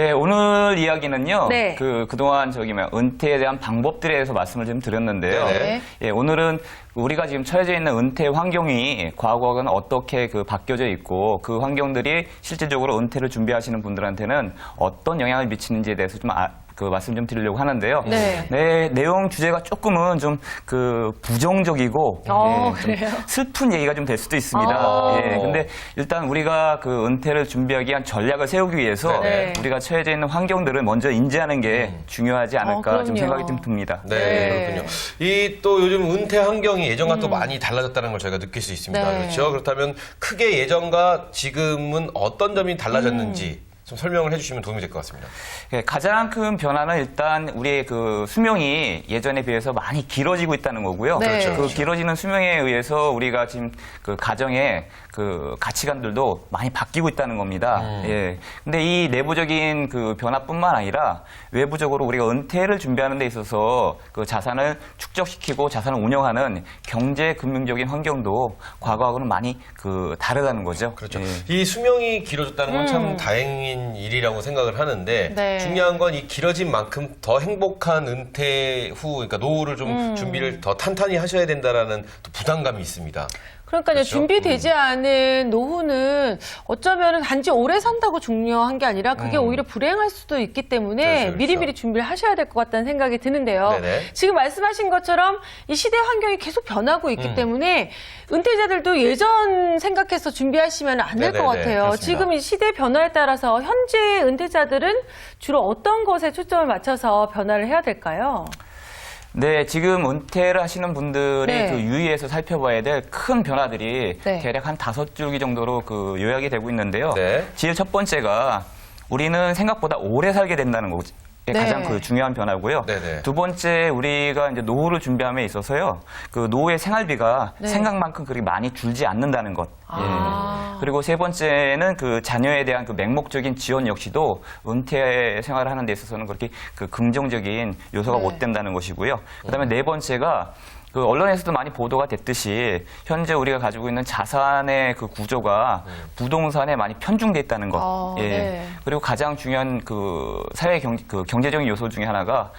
네, 오늘 이야기는요. 네. 그동안 은퇴에 대한 방법들에 대해서 말씀을 좀 드렸는데요. 네. 예, 오늘은 우리가 지금 처해져 있는 은퇴 환경이 과거와는 어떻게 바뀌어져 있고 그 환경들이 실질적으로 은퇴를 준비하시는 분들한테는 어떤 영향을 미치는지에 대해서 좀 말씀 좀 드리려고 하는데요. 네. 내용 주제가 조금은 좀 부정적이고 좀 그래요? 슬픈 얘기가 좀 될 수도 있습니다. 예, 근데 일단 우리가 은퇴를 준비하기 위한 전략을 세우기 위해서 네. 우리가 처해져 있는 환경들을 먼저 인지하는 게 중요하지 않을까 좀 그럼요. 생각이 좀 듭니다. 네, 그렇군요. 이 또 요즘 은퇴 환경이 예전과 또 많이 달라졌다는 걸 저희가 느낄 수 있습니다. 네. 그렇죠? 그렇다면 크게 예전과 지금은 어떤 점이 달라졌는지 좀 설명을 해주시면 도움이 될 것 같습니다. 예, 가장 큰 변화는 일단 우리의 수명이 예전에 비해서 많이 길어지고 있다는 거고요. 네. 그렇죠, 그렇죠. 길어지는 수명에 의해서 우리가 지금 가정의 가치관들도 많이 바뀌고 있다는 겁니다. 예. 근데 이 내부적인 변화뿐만 아니라 외부적으로 우리가 은퇴를 준비하는 데 있어서 자산을 축적시키고 자산을 운영하는 경제 금융적인 환경도 과거하고는 많이 다르다는 거죠. 그렇죠. 예. 이 수명이 길어졌다는 건 참 다행인 일이라고 생각을 하는데 네. 중요한 건 이 길어진 만큼 더 행복한 은퇴 후, 그러니까 노후를 좀 준비를 더 탄탄히 하셔야 된다라는 또 부담감이 있습니다. 그러니까요, 그렇죠? 준비되지 않은 노후는 어쩌면 단지 오래 산다고 중요한 게 아니라 그게 오히려 불행할 수도 있기 때문에 그렇죠, 그렇죠. 미리미리 준비를 하셔야 될 것 같다는 생각이 드는데요. 네네. 지금 말씀하신 것처럼 이 시대 환경이 계속 변하고 있기 때문에 은퇴자들도 예전 생각해서 준비하시면 안 될 것 네네네, 같아요. 그렇습니다. 지금 이 시대 변화에 따라서 현재 은퇴자들은 주로 어떤 것에 초점을 맞춰서 변화를 해야 될까요? 네, 지금 은퇴를 하시는 분들이 네. 유의해서 살펴봐야 될 큰 변화들이 네. 대략 한 5줄기 정도로 요약이 되고 있는데요. 네. 제일 첫 번째가 우리는 생각보다 오래 살게 된다는 거죠. 네. 가장 중요한 변화고요. 네네. 두 번째, 우리가 이제 노후를 준비함에 있어서요. 노후의 생활비가 네. 생각만큼 그렇게 많이 줄지 않는다는 것. 아. 그리고 세 번째는 자녀에 대한 맹목적인 지원 역시도 은퇴 생활을 하는 데 있어서는 그렇게 긍정적인 요소가 네. 못 된다는 것이고요. 그다음에 네 번째가 언론에서도 많이 보도가 됐듯이 현재 우리가 가지고 있는 자산의 구조가 부동산에 많이 편중돼 있다는 것. 네. 그리고 가장 중요한 사회 경제적인 요소 중에 하나가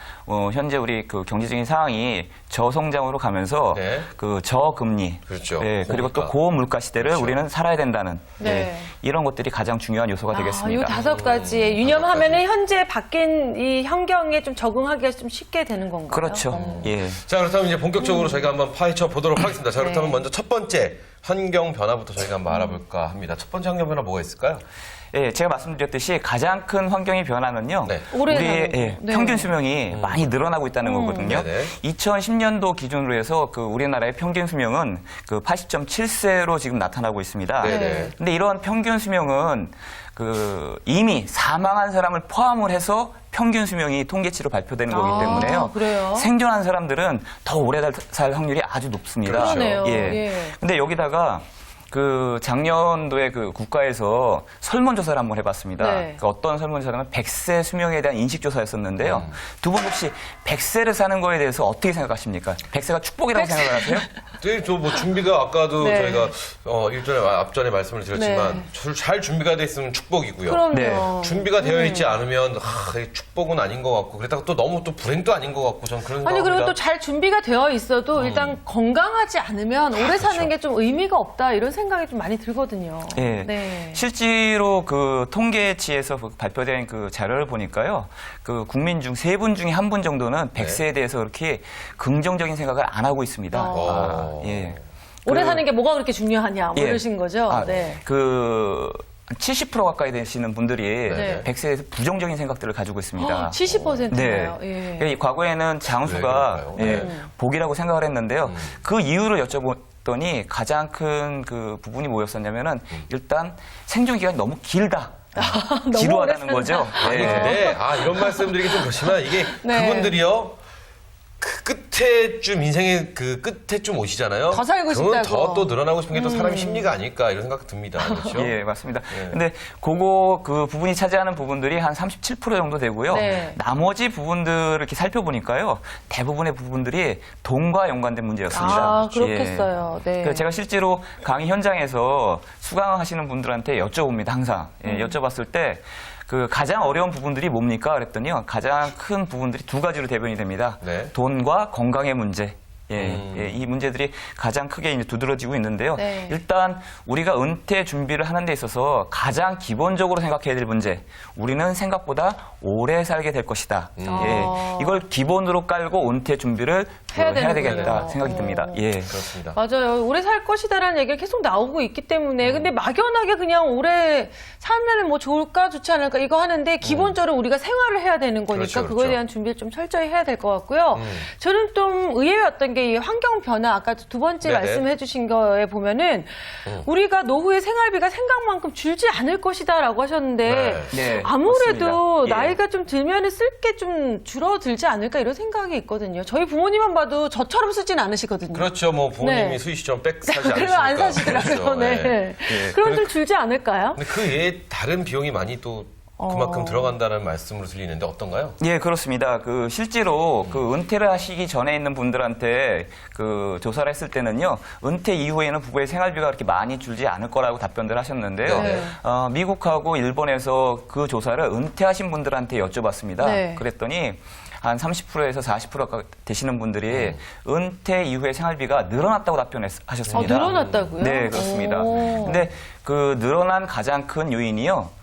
현재 우리 경제적인 상황이 저성장으로 가면서 네. 저금리, 그렇죠. 예, 그리고 또 고물가. 고물가 시대를 그렇죠. 우리는 살아야 된다는 네. 이런 것들이 가장 중요한 요소가 되겠습니다. 이 5가지에 유념하면은 현재 바뀐 이 환경에 좀 적응하기가 좀 쉽게 되는 건가요? 그렇죠. 예. 자, 그렇다면 이제 본격적으로 저희가 한번 파헤쳐 보도록 하겠습니다. 자, 그렇다면 네. 먼저 첫 번째 환경 변화부터 저희가 한번 알아볼까 합니다. 첫 번째 환경 변화 뭐가 있을까요? 예, 제가 말씀드렸듯이 가장 큰 환경의 변화는요. 네. 오래 우리의 사는 거. 네. 평균 수명이 많이 늘어나고 있다는 거거든요. 네네. 2010년도 기준으로 해서 우리나라의 평균 수명은 80.7세로 지금 나타나고 있습니다. 네네. 근데 이런 평균 수명은 이미 사망한 사람을 포함을 해서 평균 수명이 통계치로 발표되는 거기 때문에요. 그래요? 생존한 사람들은 더 오래 살 확률이 아주 높습니다. 그렇죠. 그러네요. 예. 예. 근데 여기다가 작년도에 국가에서 설문조사를 한번 해봤습니다. 네. 어떤 설문조사는 100세 수명에 대한 인식조사였었는데요. 두 분 혹시 100세를 사는 거에 대해서 어떻게 생각하십니까? 100세가 축복이라고 생각하세요? 네, 저 준비가 아까도 네. 저희가 앞전에 말씀을 드렸지만 잘 준비가 돼 있으면 축복이고요. 그럼요. 네. 준비가 되어 있지 않으면 이게 축복은 아닌 것 같고 그러다가 또 너무 또 불행도 아닌 것 같고 저는 그런 아니 그리고 생각합니다. 또 잘 준비가 되어 있어도 일단 건강하지 않으면 오래 사는 그렇죠. 게 좀 의미가 없다 이런 생각이 좀 많이 들거든요. 예. 네. 실제로 통계치에서 발표된 자료를 보니까요. 국민 중 3분 중에 1분 정도는 100세에 대해서 그렇게 긍정적인 생각을 안 하고 있습니다. 예. 오래 사는 게 뭐가 그렇게 중요하냐 뭐 예. 이러신 거죠. 네. 70% 가까이 되시는 분들이 네. 100세에 대해서 부정적인 생각들을 가지고 있습니다. 70%나요. 네. 예. 이 과거에는 왜 장수가 그럴까요? 복이라고 생각을 했는데요. 그 이유를 여쭤봤더니 가장 큰 부분이 뭐였었냐면은 일단 생존 기간이 너무 길다. 너무 지루하다는 오래 거죠. 아니 예. 근데 이런 말씀드리기 좀 그렇지만 이게 네. 그분들이요. 끝에쯤 인생의 끝에쯤 오시잖아요. 더 살고 그러면 싶다고. 더 또 늘어나고 싶은 게 또 사람의 심리가 아닐까 이런 생각 듭니다. 그렇죠? 예, 맞습니다. 예. 근데 그 부분이 차지하는 부분들이 한 37% 정도 되고요. 네. 나머지 부분들을 이렇게 살펴보니까요. 대부분의 부분들이 돈과 연관된 문제였습니다. 그렇겠어요. 네. 그래서 제가 실제로 강의 현장에서 수강하시는 분들한테 여쭤봅니다. 항상. 예, 여쭤봤을 때 그 가장 어려운 부분들이 뭡니까? 그랬더니요. 가장 큰 부분들이 두 가지로 대변이 됩니다. 네. 돈과 건강의 문제. 이 문제들이 가장 크게 이제 두드러지고 있는데요. 네. 일단 우리가 은퇴 준비를 하는 데 있어서 가장 기본적으로 생각해야 될 문제. 우리는 생각보다 오래 살게 될 것이다. 이걸 기본으로 깔고 은퇴 준비를 해야 해야 되겠다 되는군요. 생각이 듭니다. 그렇습니다. 맞아요. 오래 살 것이다라는 얘기가 계속 나오고 있기 때문에 근데 막연하게 그냥 오래 살면은 뭐 좋을까 좋지 않을까 이거 하는데 기본적으로 우리가 생활을 해야 되는 거니까 그렇죠, 그거에 그렇죠. 대한 준비를 좀 철저히 해야 될 것 같고요. 저는 좀 의외였던 게 이 환경 변화 아까 두 번째 네네. 말씀해 주신 거에 보면은 우리가 노후의 생활비가 생각만큼 줄지 않을 것이다라고 하셨는데 네, 아무래도 맞습니다. 예. 나이가 좀 들면은 쓸 게 좀 줄어들지 않을까 이런 생각이 있거든요. 저희 부모님만 봐도 저처럼 쓰진 않으시거든요. 그렇죠. 뭐 부모님이 네. 수희씨처럼 백 사지 않으시니까. 그러면 안 사시더라고요. 그렇죠. 네. 그럼 좀 줄지 않을까요? 근데 그 외에 다른 비용이 많이 또 그만큼 들어간다는 말씀으로 들리는데 어떤가요? 예, 그렇습니다. 그 실제로 그 은퇴를 하시기 전에 있는 분들한테 그 조사를 했을 때는요, 은퇴 이후에는 부부의 생활비가 그렇게 많이 줄지 않을 거라고 답변들 하셨는데요. 네. 미국하고 일본에서 그 조사를 은퇴하신 분들한테 여쭤봤습니다. 네. 그랬더니 한 30%에서 40%가 되시는 분들이 은퇴 이후에 생활비가 늘어났다고 답변하셨습니다. 늘어났다고요? 네, 그렇습니다. 오. 근데 그 늘어난 가장 큰 요인이요.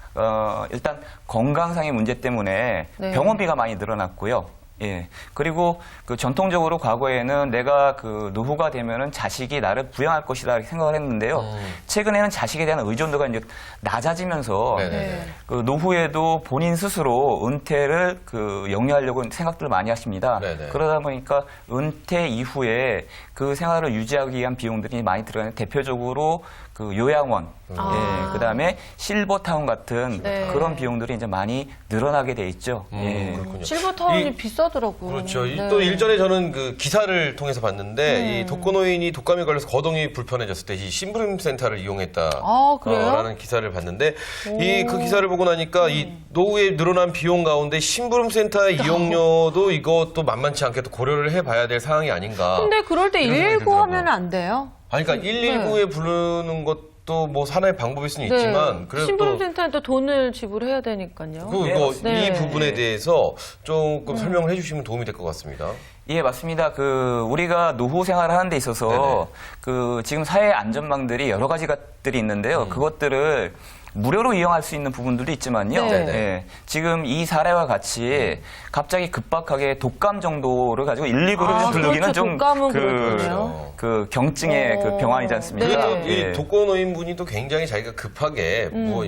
일단 건강상의 문제 때문에 네. 병원비가 많이 늘어났고요. 예. 그리고 그 전통적으로 과거에는 내가 그 노후가 되면은 자식이 나를 부양할 것이다 이렇게 생각을 했는데요. 최근에는 자식에 대한 의존도가 이제 낮아지면서 네네네. 그 노후에도 본인 스스로 은퇴를 그 영위하려고 생각들을 많이 하십니다. 네네. 그러다 보니까 은퇴 이후에 그 생활을 유지하기 위한 비용들이 많이 들어가는 대표적으로 그 요양원, 아. 그다음에 실버타운 같은 네. 그런 비용들이 이제 많이 늘어나게 돼 있죠. 그렇군요. 실버타운이 비싸더라고요. 그렇죠. 네. 또 일전에 저는 그 기사를 통해서 봤는데 이 독거노인이 독감에 걸려서 거동이 불편해졌을 때 이 심부름센터를 이용했다. 아, 그래요? 라는 기사를 봤는데 이 그 기사를 보고 나니까 이 노후에 늘어난 비용 가운데 심부름센터의 이용료도 이것도 만만치 않게 또 고려를 해봐야 될 상황이 아닌가. 근데 그럴 때 이런 생각이 119 들더라고요. 하면 안 돼요? 아니, 그러니까 119에 부르는 것도 뭐 하나의 방법일 수는 네. 있지만 그래도 또 신분센터에 또 돈을 지불해야 되니까요. 이거 네. 이 부분에 대해서 조금 설명을 해주시면 도움이 될 것 같습니다. 예, 맞습니다. 그 우리가 노후 생활을 하는 데 있어서 네네. 그 지금 사회 안전망들이 여러 가지 것들이 있는데요. 그것들을 무료로 이용할 수 있는 부분들도 있지만요. 네. 예, 지금 이 사례와 같이 갑자기 급박하게 독감 정도를 가지고 119를 아, 부르기는 그렇죠. 좀 독감은 그, 그렇군요. 그 경증의 그 병환이지 않습니까? 그래도 예. 이 독거노인 분이 또 굉장히 자기가 급하게 뭐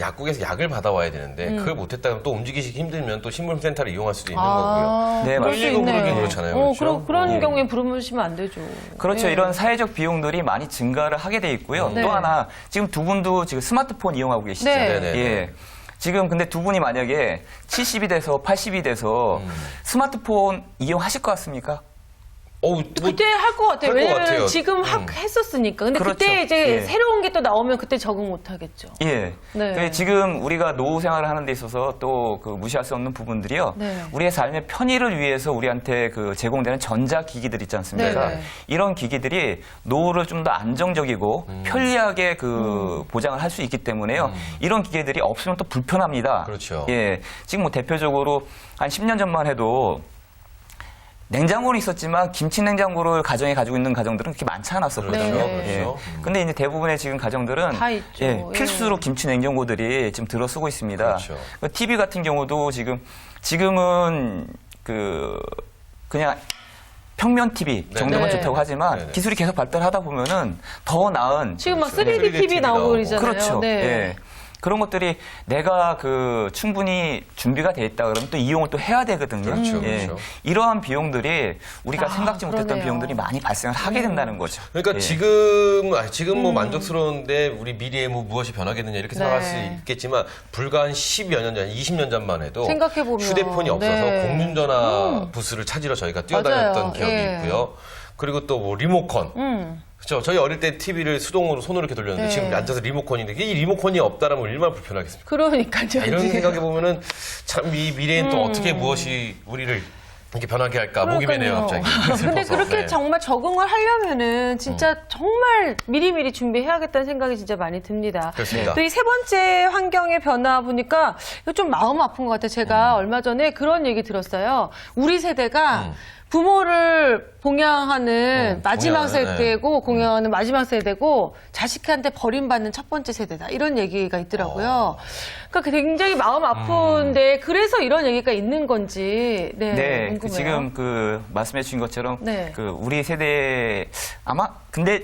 약국에서 약을 받아와야 되는데 그걸 못했다 그러면 또 움직이시기 힘들면 또 신분센터를 이용할 수도 있는 거고요. 네, 그럴 수 119 있네. 부르긴 그렇잖아요. 그렇죠? 그런 예. 경우에 부르시면 안 되죠. 그렇죠. 네. 이런 사회적 비용들이 많이 증가를 하게 돼 있고요. 네. 또 하나 지금 두 분도 지금 스마트폰 이용하고 계시죠. 네. 네네. 예. 지금 근데 두 분이 만약에 70이 돼서 80이 돼서 스마트폰 이용하실 것 같습니까? 그때 할 것 같아요. 할것 왜냐면 같아요. 지금 했었으니까. 근데 그렇죠. 그때 이제 예. 새로운 게 또 나오면 그때 적응 못 하겠죠. 예. 네. 그 지금 우리가 노후 생활을 하는 데 있어서 또 그 무시할 수 없는 부분들이요. 네. 우리의 삶의 편의를 위해서 우리한테 그 제공되는 전자기기들 있지 않습니까? 네, 네. 이런 기기들이 노후를 좀 더 안정적이고 편리하게 그 보장을 할 수 있기 때문에요. 이런 기계들이 없으면 또 불편합니다. 그렇죠. 예. 지금 뭐 대표적으로 한 10년 전만 해도 냉장고는 있었지만 김치 냉장고를 가정에 가지고 있는 가정들은 그렇게 많지 않았었거든요. 그렇죠. 네. 그렇죠. 근데 이제 대부분의 지금 가정들은 다 있죠. 예, 필수로 김치 냉장고들이 지금 들어서고 있습니다. 그렇죠. TV 같은 경우도 지금은 그냥 평면 TV 정도만 네. 좋다고 하지만 네네. 기술이 계속 발달하다 보면은 더 나은 지금 막 그렇죠. 3D TV 나오고 나오고. 그러잖아요. 그렇죠. 네. 예. 그런 것들이 내가 그 충분히 준비가 돼 있다 그러면 또 이용을 또 해야 되거든요. 그렇죠, 그렇죠. 이러한 비용들이 우리가 생각지 못했던 그러네요. 비용들이 많이 발생을 하게 된다는 거죠. 그러니까 예. 지금 뭐 만족스러운데 우리 미래에 뭐 무엇이 변하겠느냐 이렇게 생각할 네. 수 있겠지만 불과 한 10여 년 전, 20년 전만 해도 생각해보면. 휴대폰이 없어서 네. 공중전화 부스를 찾으러 저희가 뛰어다녔던 맞아요. 기억이 예. 있고요. 그리고 또 뭐 리모컨. 그렇죠. 저희 어릴 때 TV를 수동으로 손으로 이렇게 돌렸는데 네. 지금 앉아서 리모컨인데 이 리모컨이 없다라면 얼마나 불편하겠습니까? 그러니까요. 이런 지금. 생각해 보면은 참 이 미래엔 또 어떻게 무엇이 우리를 이렇게 변하게 할까 목이 베네요 갑자기. 근데 슬퍼서. 그렇게 네. 정말 적응을 하려면은 진짜 정말 미리미리 준비해야겠다는 생각이 진짜 많이 듭니다. 그렇습니다. 또 이 세 번째 환경의 변화 보니까 이거 좀 마음 아픈 것 같아요. 제가 얼마 전에 그런 얘기 들었어요. 우리 세대가 부모를 봉양하는 마지막 봉양하는, 세대고 공양하는 마지막 세대고 자식한테 버림받는 첫 번째 세대다. 이런 얘기가 있더라고요. 그러니까 굉장히 마음 아픈데 그래서 이런 얘기가 있는 건지 네, 궁금해요. 그 지금 그 말씀해 주신 것처럼 네. 그 우리 세대 아마 근데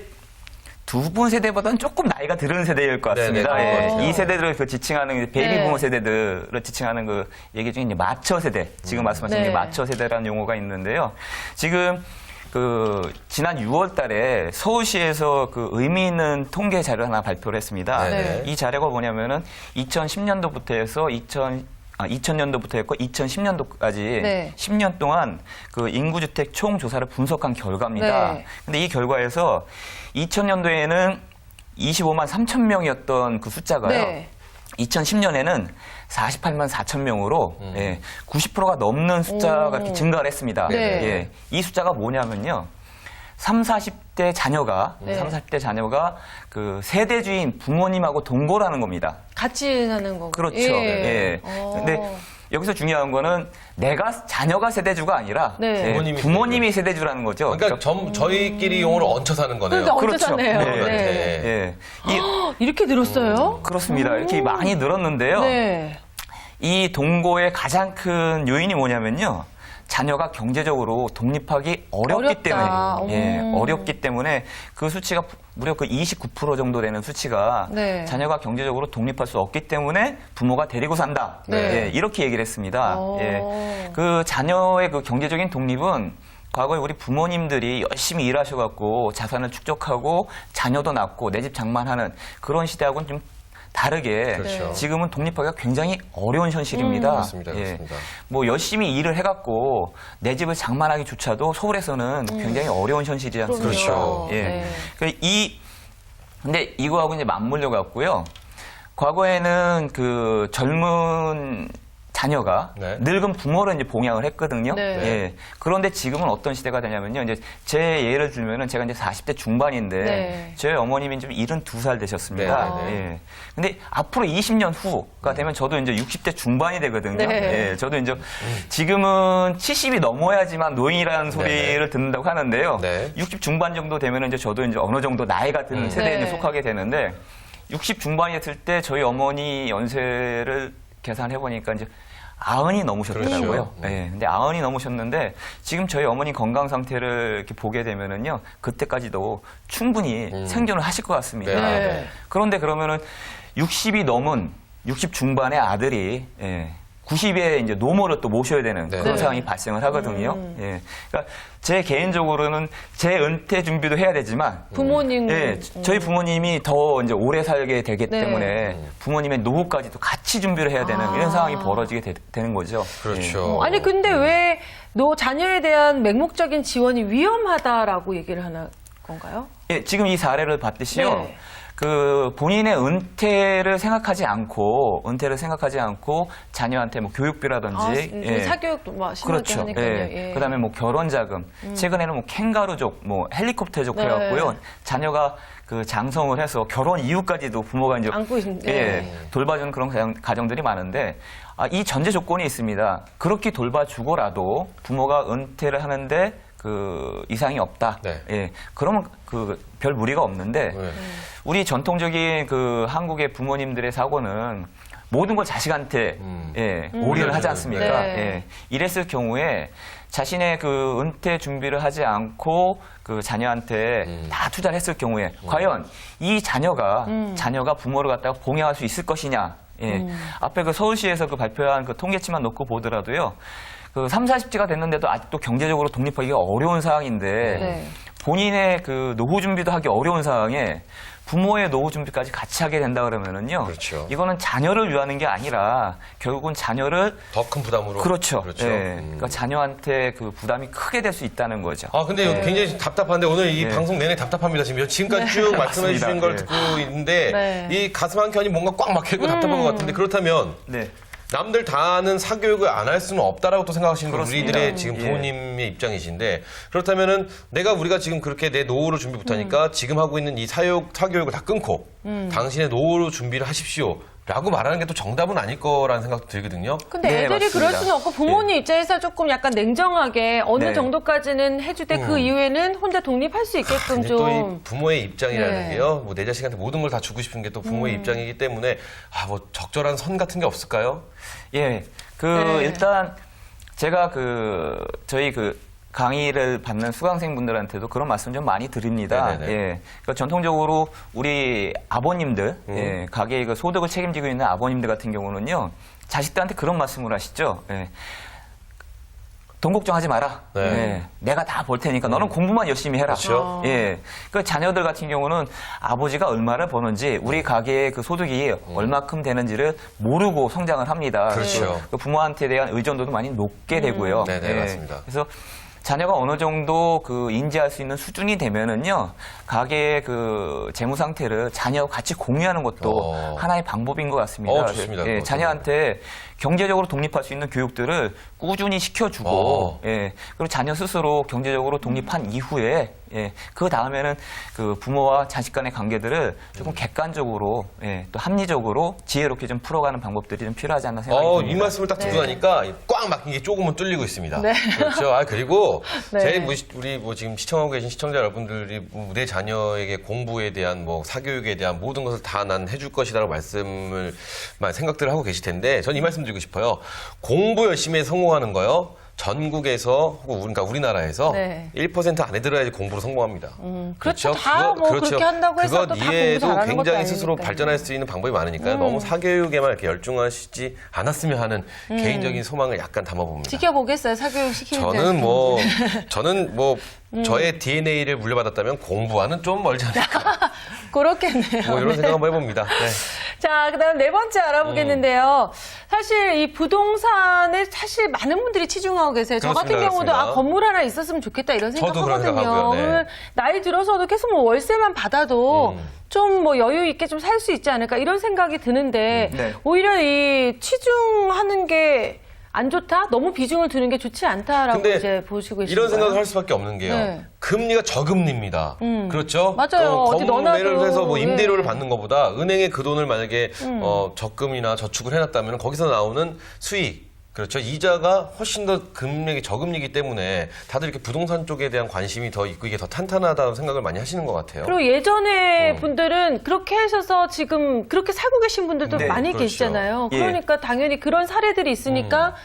두 분 세대보다는 조금 나이가 들은 세대일 것 같습니다. 네네, 그런 것 같아요. 이 세대들을 그 지칭하는 베이비 네. 부모 세대들을 지칭하는 그 얘기 중에 이제 마처 세대, 지금 말씀하신 네. 게 마처 세대라는 용어가 있는데요. 지금 그 지난 6월달에 서울시에서 그 의미 있는 통계 자료 하나 발표를 했습니다. 네. 이 자료가 뭐냐면은 2010년도부터 해서 2000년도부터 했고 2010년도까지 네. 10년 동안 그 인구주택 총 조사를 분석한 결과입니다. 네. 근데 이 결과에서 2000년도에는 25만 3천 명이었던 그 숫자가요. 네. 2010년에는 48만 4천 명으로 90%가 넘는 숫자가 이렇게 증가를 했습니다. 네. 예, 이 숫자가 뭐냐면요. 30, 40대 자녀가 네. 30, 40대 자녀가 그 세대주인 부모님하고 동거라는 겁니다. 같이 사는 거고. 그렇죠. 예. 예. 근데 여기서 중요한 거는 자녀가 세대주가 아니라 네. 부모님이 세대주라는 거죠. 그러니까 저희끼리 용어로 얹혀 사는 거네요. 그러니까 얹혀 그렇죠. 사네요. 네. 네. 예. 이렇게 늘었어요? 그렇습니다. 이렇게 많이 늘었는데요. 네. 이 동거의 가장 큰 요인이 뭐냐면요. 자녀가 경제적으로 독립하기 어렵기 어렵다. 때문에 어렵기 때문에 그 수치가 무려 그 29% 정도 되는 수치가 네. 자녀가 경제적으로 독립할 수 없기 때문에 부모가 데리고 산다. 네. 예, 이렇게 얘기를 했습니다. 오. 예. 그 자녀의 그 경제적인 독립은 과거에 우리 부모님들이 열심히 일하셔갖고 자산을 축적하고 자녀도 낳고 내 집 장만하는 그런 시대하고는 좀 다르게 그렇죠. 지금은 독립하기가 굉장히 어려운 현실입니다. 그렇습니다. 그렇습니다. 뭐 열심히 일을 해갖고 내 집을 장만하기조차도 서울에서는 굉장히 어려운 현실이지 않습니까? 그렇죠. 예. 네. 근데 이거하고 이제 맞물려 갖고요. 과거에는 그 젊은 자녀가 네. 늙은 부모를 이제 봉양을 했거든요. 네. 예. 그런데 지금은 어떤 시대가 되냐면요. 이제 제 예를 들면은 제가 이제 40대 중반인데 네. 저희 어머님이 지금 72살 되셨습니다. 네, 네, 예. 근데 앞으로 20년 후가 되면 저도 이제 60대 중반이 되거든요. 네. 예. 저도 이제 지금은 70이 넘어야지만 노인이라는 소리를 듣는다고 하는데요. 네. 60 중반 정도 되면 이제 저도 이제 어느 정도 나이가 드는 세대에 네. 이제 속하게 되는데 60 중반이 됐을 때 저희 어머니 연세를 계산해 보니까 이제 90이 넘으셨더라고요. 그렇죠. 네, 근데 90이 넘으셨는데 지금 저희 어머니 건강 상태를 이렇게 보게 되면은요, 그때까지도 충분히 생존을 하실 것 같습니다. 네. 네. 그런데 그러면은 60이 넘은 60 중반의 아들이 90에 이제 노모를 또 모셔야 되는 네. 그런 네. 상황이 발생을 하거든요. 예. 그러니까 제 개인적으로는 제 은퇴 준비도 해야 되지만 부모님. 예, 저희 부모님이 더 이제 오래 살게 되기 네. 때문에 부모님의 노후까지도 같이 준비를 해야 되는 이런 상황이 벌어지게 되는 거죠. 그렇죠. 아니 근데 왜 자녀에 대한 맹목적인 지원이 위험하다라고 얘기를 하는 건가요? 예, 지금 이 사례를 봤듯이요. 네. 그 본인의 은퇴를 생각하지 않고 자녀한테 뭐 교육비라든지 사교육도 뭐 심하게 그렇죠. 하니까요. 예. 예. 그다음에 뭐 결혼 자금. 최근에는 뭐 캥가루족, 뭐 헬리콥터족 네. 해갖고요. 자녀가 그 장성을 해서 결혼 이후까지도 부모가 이제 안고 있는데. 예, 돌봐주는 그런 가정들이 많은데 이 전제 조건이 있습니다. 그렇게 돌봐주고라도 부모가 은퇴를 하는데 그 이상이 없다. 네. 예, 그러면 그 별 무리가 없는데 네. 우리 전통적인 그 한국의 부모님들의 사고는 모든 걸 자식한테 올인을 하지 않습니까? 네. 예, 이랬을 경우에 자신의 그 은퇴 준비를 하지 않고 그 자녀한테 다 투자를 했을 경우에 과연 이 자녀가 부모를 갖다가 봉양할 수 있을 것이냐? 예, 앞에 그 서울시에서 그 발표한 그 통계치만 놓고 보더라도요. 그 30, 40대가 됐는데도 아직도 경제적으로 독립하기가 어려운 상황인데 네. 본인의 그 노후 준비도 하기 어려운 상황에 부모의 노후 준비까지 같이 하게 된다 그러면은요. 그렇죠. 이거는 자녀를 위하는 게 아니라 결국은 자녀를 더 큰 부담으로. 그렇죠. 그렇죠. 예. 그러니까 자녀한테 그 부담이 크게 될 수 있다는 거죠. 아, 근데 굉장히 답답한데 오늘 이 방송 내내 답답합니다. 지금까지 쭉 말씀해 주신 걸 네. 듣고 있는데 네. 이 가슴 한켠이 뭔가 꽉 막혀있고 답답한 것 같은데 그렇다면 네. 남들 다 하는 사교육을 안 할 수는 없다라고 또 생각하시는 분 그렇습니다. 우리들의 지금 부모님의 입장이신데 그렇다면은 우리가 지금 그렇게 내 노후를 준비 못하니까 지금 하고 있는 이 사교육을 다 끊고 당신의 노후로 준비를 하십시오. 라고 말하는 게 또 정답은 아닐 거라는 생각도 들거든요. 근데 네, 애들이 맞습니다. 그럴 수는 없고 부모님 입장에서 조금 약간 냉정하게 어느 네. 정도까지는 해주되 그 이후에는 혼자 독립할 수 있게끔 근데 또 이 좀. 부모의 입장이라는 네. 게요. 뭐 내 자식한테 모든 걸 다 주고 싶은 게 또 부모의 입장이기 때문에 뭐 적절한 선 같은 게 없을까요? 예, 네. 일단 제가 저희 강의를 받는 수강생분들한테도 그런 말씀 좀 많이 드립니다. 네네네. 예, 그러니까 전통적으로 우리 아버님들, 예, 가게의 소득을 책임지고 있는 아버님들 같은 경우는요, 자식들한테 그런 말씀을 하시죠. 예. 돈 걱정하지 마라. 네. 예, 내가 다 볼 테니까 너는 공부만 열심히 해라. 그렇죠. 예, 그 자녀들 같은 경우는 아버지가 얼마를 버는지 우리 가게의 소득이 얼마큼 되는지를 모르고 성장을 합니다. 그렇죠. 그래서 그 부모한테 대한 의존도도 많이 높게 되고요. 네네, 맞습니다. 그래서 자녀가 어느 정도 인지할 수 있는 수준이 되면은요, 가게의 재무 상태를 자녀와 같이 공유하는 것도 하나의 방법인 것 같습니다. 좋습니다. 예, 그것도. 자녀한테 경제적으로 독립할 수 있는 교육들을 꾸준히 시켜주고, 예, 그리고 자녀 스스로 경제적으로 독립한 이후에, 예, 그 다음에는 부모와 자식 간의 관계들을 조금 객관적으로, 예, 또 합리적으로 지혜롭게 좀 풀어가는 방법들이 좀 필요하지 않나 생각이 이 듭니다. 말씀을 딱 듣고 나니까 꽉 막힌 게 조금은 뚫리고 있습니다. 네. 그렇죠. 그리고 네. 우리 지금 시청하고 계신 시청자 여러분들이 내 자녀에게 공부에 대한 사교육에 대한 모든 것을 다 난 해줄 것이라고 생각들을 하고 계실 텐데 전 이 말씀 드리고 싶어요. 공부 열심히 해서 성공하는 거요. 전국에서 그러니까 우리나라에서 네. 1% 안에 들어야지 공부로 성공합니다. 그렇죠. 다 그렇게 한다고 해서 또 그것 다 공부 이외에도 잘하는 것도 굉장히 스스로 아니니까요. 발전할 수 있는 방법이 많으니까요. 너무 사교육에만 이렇게 열중하시지 않았으면 하는 개인적인 소망을 약간 담아봅니다. 지켜보겠어요. 사교육 시키는 저는 저의 DNA를 물려받았다면 공부와는 좀 멀지 않을까. 그렇겠네요. 이런 생각 한번 해봅니다. 네. 자, 그다음 네 번째 알아보겠는데요. 사실 이 부동산에 사실 많은 분들이 치중하고 계세요. 저 같은 그렇습니다, 경우도 그렇습니다. 건물 하나 있었으면 좋겠다 이런 저도 그런 생각하거든요. 생각하고요, 네. 나이 들어서도 계속 월세만 받아도 좀 여유 있게 좀 살 수 있지 않을까 이런 생각이 드는데 네. 오히려 이 치중하는 게 안 좋다? 너무 비중을 두는 게 좋지 않다라고 근데 이제 보시고 계시는 이런 생각을 거예요? 할 수밖에 없는 게요. 네. 금리가 저금리입니다. 그렇죠? 맞아요. 어디 건물을 넣어놔도, 해서 임대료를 예. 받는 것보다 은행에 그 돈을 만약에 적금이나 저축을 해놨다면 거기서 나오는 수익, 그렇죠. 이자가 훨씬 더 금액이 저금리이기 때문에 다들 이렇게 부동산 쪽에 대한 관심이 더 있고 이게 더 탄탄하다는 생각을 많이 하시는 것 같아요. 그리고 예전에 분들은 그렇게 하셔서 지금 그렇게 살고 계신 분들도 네, 많이 그렇죠. 계시잖아요. 예. 그러니까 당연히 그런 사례들이 있으니까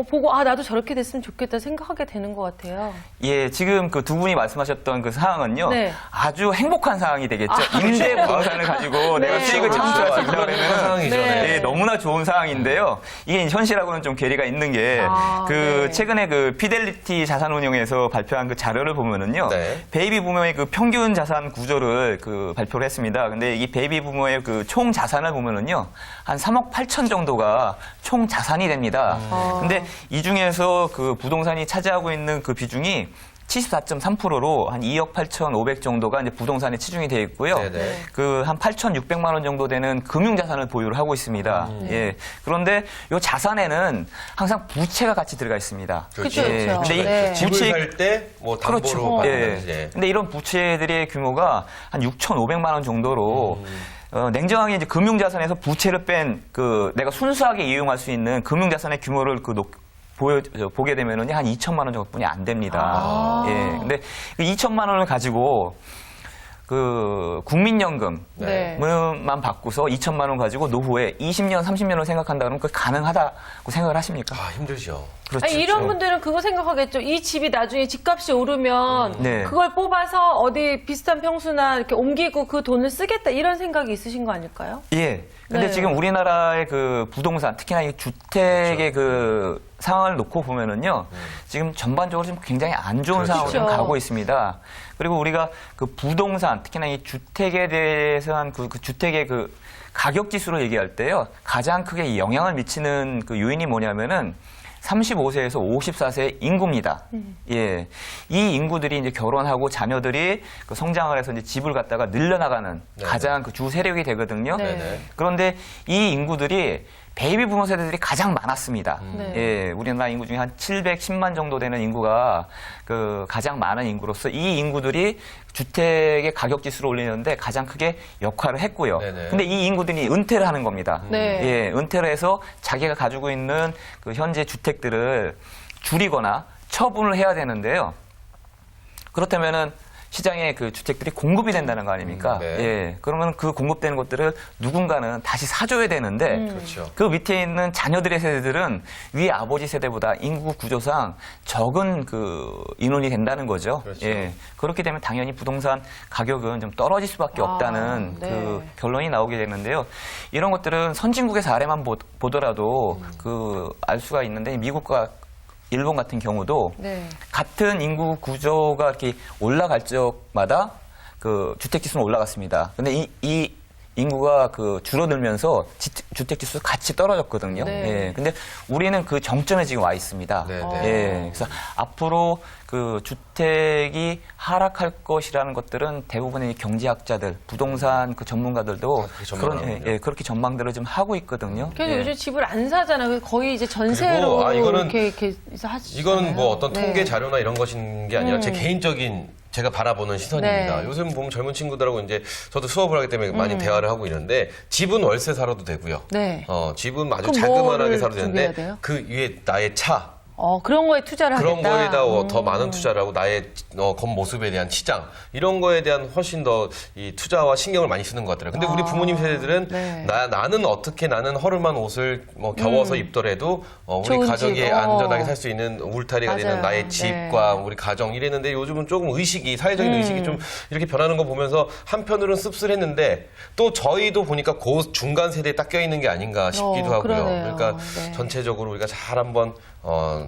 보고 나도 저렇게 됐으면 좋겠다 생각하게 되는 것 같아요. 예, 지금 두 분이 말씀하셨던 상황은요. 네. 아주 행복한 상황이 되겠죠. 임대 부동산을 가지고 네. 내가 수익을 창출할 수 있다고 그런 하면 상황이죠. 네. 예, 너무나 좋은 상황인데요. 이게 현실하고는 좀 괴리가 있는 게 네. 최근에 피델리티 자산운용에서 발표한 자료를 보면은요. 네. 베이비 부모의 평균 자산 구조를 발표를 했습니다. 근데 이 베이비 부모의 총 자산을 보면은요. 한 3억 8천 정도가 총 자산이 됩니다. 근데 이 중에서 부동산이 차지하고 있는 비중이 74.3%로 한 2억 8,500 정도가 이제 부동산에 치중이 되어 있고요. 네네. 한 8,600만 원 정도 되는 금융자산을 보유를 하고 있습니다. 예. 그런데 이 자산에는 항상 부채가 같이 들어가 있습니다. 그렇죠, 예. 그렇죠. 근데 이 네. 집을 부채 살 때 담보로 그렇죠. 받는 예. 이제. 근데 이런 부채들의 규모가 한 6,500만 원 정도로 냉정하게 이제 금융자산에서 부채를 뺀 내가 순수하게 이용할 수 있는 금융자산의 규모를 보게 되면은 한 2천만 원 정도뿐이 안 됩니다. 예. 근데 2천만 원을 가지고 국민연금만 네. 받고서 2천만 원 가지고 노후에 20년, 30년을 생각한다 그러면 그게 가능하다고 생각을 하십니까? 힘들죠. 그렇죠. 이런 분들은 그거 생각하겠죠. 이 집이 나중에 집값이 오르면 네. 그걸 뽑아서 어디 비슷한 평수나 이렇게 옮기고 그 돈을 쓰겠다 이런 생각이 있으신 거 아닐까요? 예. 근데 네. 지금 우리나라의 부동산, 특히나 이 주택의 상황을 놓고 보면은요, 지금 전반적으로 좀 굉장히 안 좋은 그렇죠. 상황으로 좀 그렇죠. 가고 있습니다. 그리고 우리가 부동산, 특히나 이 주택에 대해서 한 주택의 가격 지수를 얘기할 때요, 가장 크게 이 영향을 미치는 요인이 뭐냐면은 35세에서 54세 인구입니다. 예. 이 인구들이 이제 결혼하고 자녀들이 성장을 해서 이제 집을 갖다가 늘려나가는 네네. 가장 주 세력이 되거든요. 네. 네네. 그런데 이 인구들이 베이비 부모 세대들이 가장 많았습니다. 네. 예, 우리나라 인구 중에 한 710만 정도 되는 인구가 그 가장 많은 인구로서 이 인구들이 주택의 가격 지수를 올리는데 가장 크게 역할을 했고요. 네네. 근데 이 인구들이 은퇴를 하는 겁니다. 네. 예, 은퇴를 해서 자기가 가지고 있는 그 현재 주택들을 줄이거나 처분을 해야 되는데요. 그렇다면은 시장에 그 주택들이 공급이 된다는 거 아닙니까? 네. 예. 그러면 그 공급되는 것들을 누군가는 다시 사줘야 되는데 그렇죠. 그 밑에 있는 자녀들의 세대들은 위 아버지 세대보다 인구 구조상 적은 그 인원이 된다는 거죠. 그렇죠. 예. 그렇게 되면 당연히 부동산 가격은 좀 떨어질 수밖에 아, 없다는 네. 그 결론이 나오게 되는데요. 이런 것들은 선진국의 사례만 보더라도 그 알 수가 있는데 미국과 일본 같은 경우도 네. 같은 인구 구조가 이렇게 올라갈 적마다 그 주택 지수는 올라갔습니다. 근데 이 인구가 그 줄어들면서 주택 지수가 같이 떨어졌거든요. 네. 예. 근데 우리는 그 정점에 지금 와 있습니다. 네, 네. 예. 그래서 앞으로 그 주택이 하락할 것이라는 것들은 대부분의 경제학자들, 부동산 그 전문가들도 그렇게 전망하는군요. 그렇게 전망들을 좀 하고 있거든요. 그래서 예. 요즘 집을 안 사잖아요. 그래서 거의 이제 그리고, 전세로 이거는 이렇게 하시잖아요. 이거는 뭐 어떤 네. 통계 자료나 이런 것인 게 아니라 제 개인적인 제가 바라보는 시선입니다. 네. 요즘 보면 젊은 친구들하고 이제 저도 수업을 하기 때문에 많이 대화를 하고 있는데 집은 월세 살아도 되고요. 네. 집은 아주 그럼 자그만하게 뭐를 살아도 준비해야 되는데 돼요? 그 위에 나의 차, 그런 거에 투자를 그런 하겠다. 거에다 더 많은 투자를 하고 나의 겉모습에 대한 치장 이런 거에 대한 훨씬 더 이 투자와 신경을 많이 쓰는 것 같더라고요. 근데 우리 부모님 세대들은 네. 나는 어떻게 나는 허름한 옷을 뭐 겨워서 입더라도 우리 좋은 가족이 집, 안전하게 살 수 있는 울타리가 되는 맞아요. 나의 집과 네. 우리 가정 이랬는데 요즘은 조금 의식이 사회적인 의식이 좀 이렇게 변하는 거 보면서 한편으로는 씁쓸했는데 또 저희도 보니까 그 중간 세대에 딱 껴있는 게 아닌가 싶기도 하고요. 그러네요. 그러니까 네. 전체적으로 우리가 잘 한번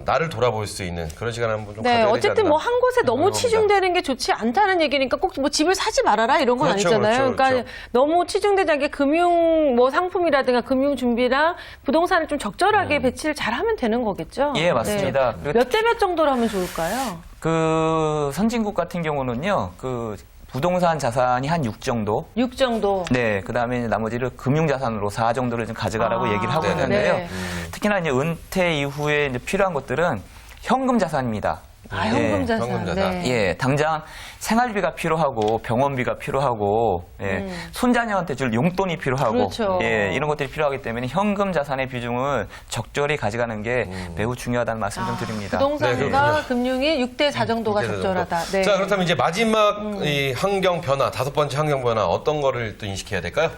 나를 돌아볼 수 있는 그런 시간을 한번 좀 네, 가져야 되지 어쨌든 않나 뭐 한 곳에 너무 생각을 합니다. 치중되는 게 좋지 않다는 얘기니까 꼭 뭐 집을 사지 말아라 이런 건 그렇죠, 아니잖아요. 그렇죠, 그러니까 그렇죠. 너무 치중되지 않게 금융 뭐 상품이라든가 금융 준비랑 부동산을 좀 적절하게 배치를 잘 하면 되는 거겠죠. 예, 맞습니다. 그리고 몇 대 몇 정도로 하면 좋을까요? 그 선진국 같은 경우는요, 그 부동산 자산이 한 6 정도. 6 정도. 네, 그 다음에 나머지를 금융자산으로 4 정도를 좀 가져가라고 얘기를 하고 네네. 있는데요. 네. 특히나 이제 은퇴 이후에 이제 필요한 것들은 현금 자산입니다. 아, 예. 현금 자산. 현금 자산. 네. 예, 당장 생활비가 필요하고 병원비가 필요하고 예, 손자녀한테 줄 용돈이 필요하고 그렇죠. 예, 이런 것들이 필요하기 때문에 현금 자산의 비중을 적절히 가져가는 게 매우 중요하다는 말씀 좀 드립니다. 네, 부동산과 그렇군요. 금융이 6대 4 정도가 이제 적절하다. 정도. 네. 자, 그렇다면 이제 마지막 이 환경 변화, 5번째 환경 변화 어떤 거를 또 인식해야 될까요?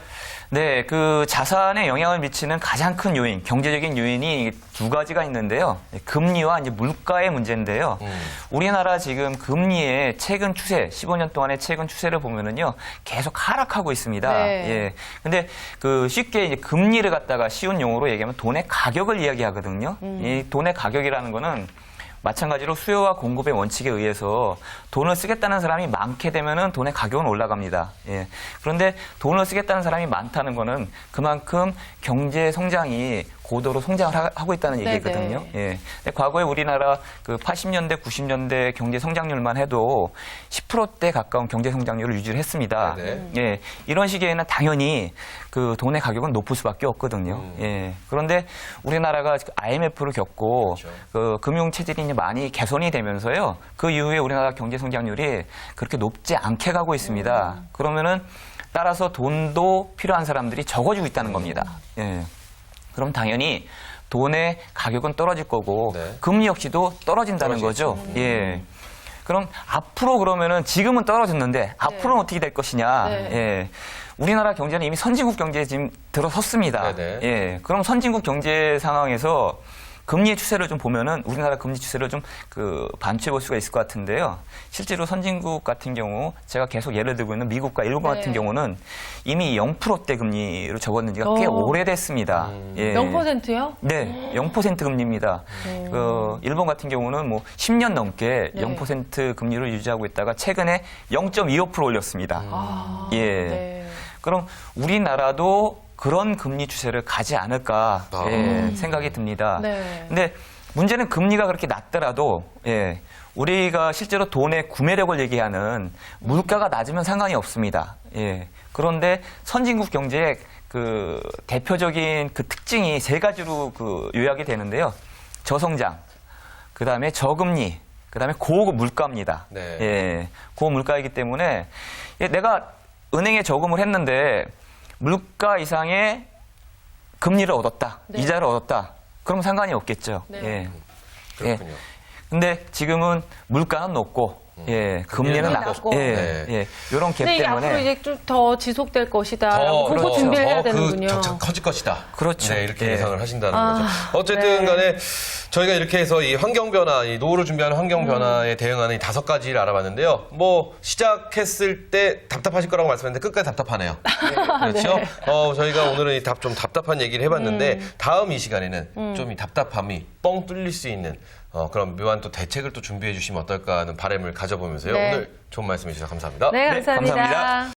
네, 그 자산에 영향을 미치는 가장 큰 요인, 경제적인 요인이 2가지가 있는데요. 금리와 이제 물가의 문제인데요. 우리나라 지금 금리의 최근 추세, 15년 동안의 최근 추세를 보면은요, 계속 하락하고 있습니다. 네. 예. 근데 그 쉽게 이제 금리를 갖다가 쉬운 용어로 얘기하면 돈의 가격을 이야기하거든요. 이 돈의 가격이라는 거는 마찬가지로 수요와 공급의 원칙에 의해서 돈을 쓰겠다는 사람이 많게 되면은 돈의 가격은 올라갑니다. 예. 그런데 돈을 쓰겠다는 사람이 많다는 거는 그만큼 경제 성장이 고도로 성장을 하고 있다는 얘기거든요. 예. 근데 과거에 우리나라 그 80년대, 90년대 경제 성장률만 해도 10%대 가까운 경제 성장률을 유지를 했습니다. 네네. 예. 이런 시기에는 당연히 그 돈의 가격은 높을 수밖에 없거든요. 예. 그런데 우리나라가 IMF를 겪고 그렇죠. 그 금융 체질이 이제 많이 개선이 되면서요. 그 이후에 우리나라 경제 성장률이 그렇게 높지 않게 가고 있습니다. 그러면은 따라서 돈도 필요한 사람들이 적어지고 있다는 겁니다. 예. 그럼 당연히 돈의 가격은 떨어질 거고 네. 금리 역시도 떨어진다는 거죠. 예. 그럼 앞으로 그러면은 지금은 떨어졌는데 앞으로는 어떻게 될 것이냐. 네. 예. 우리나라 경제는 이미 선진국 경제에 지금 들어섰습니다. 네네. 예. 그럼 선진국 경제 상황에서 금리의 추세를 좀 보면은 우리나라 금리 추세를 좀 그 반추해 볼 수가 있을 것 같은데요. 실제로 선진국 같은 경우 제가 계속 예를 들고 있는 미국과 일본 네. 같은 경우는 이미 0%대 금리로 접었는 지가 꽤 오래됐습니다. 예. 0%요? 네, 0% 금리입니다. 그 일본 같은 경우는 뭐 10년 넘게 네. 0% 금리를 유지하고 있다가 최근에 0.25% 올렸습니다. 아, 예. 네. 그럼 우리나라도 그런 금리 추세를 가지 않을까 예, 생각이 듭니다. 네. 근데 문제는 금리가 그렇게 낮더라도 예, 우리가 실제로 돈의 구매력을 얘기하는 물가가 낮으면 상관이 없습니다. 예. 그런데 선진국 경제에 그 대표적인 그 특징이 세 가지로 그 요약이 되는데요. 저성장, 그 다음에 저금리, 그 다음에 고물가입니다. 네. 예, 고물가이기 때문에 내가 은행에 저금을 했는데 물가 이상의 금리를 얻었다, 네. 이자를 얻었다. 그럼 상관이 없겠죠. 네. 예. 그렇군요. 근데 지금은 물가는 높고, 예, 금리는 금리는 낮고, 낮고. 예, 네. 예, 이런 갭 근데 이게 때문에. 앞으로 이제 좀 더 지속될 것이다라고 그거 그렇죠. 준비를 해야 그 되는군요. 격차 커질 것이다. 그렇죠. 네, 이렇게 예. 예상을 하신다는 아, 거죠. 어쨌든 네. 간에 저희가 이렇게 해서 이 환경 변화, 이 노후를 준비하는 환경 변화에 대응하는 이 5가지를 알아봤는데요. 뭐 시작했을 때 답답하실 거라고 말씀했는데 끝까지 답답하네요. 그렇죠? 저희가 오늘은 이 좀 답답한 얘기를 해봤는데 다음 이 시간에는 좀 이 답답함이 뻥 뚫릴 수 있는 그런 묘한 또 대책을 또 준비해 주시면 어떨까 하는 바람을 가져보면서요. 네. 오늘 좋은 말씀 해주셔서 감사합니다. 네, 네, 감사합니다. 감사합니다.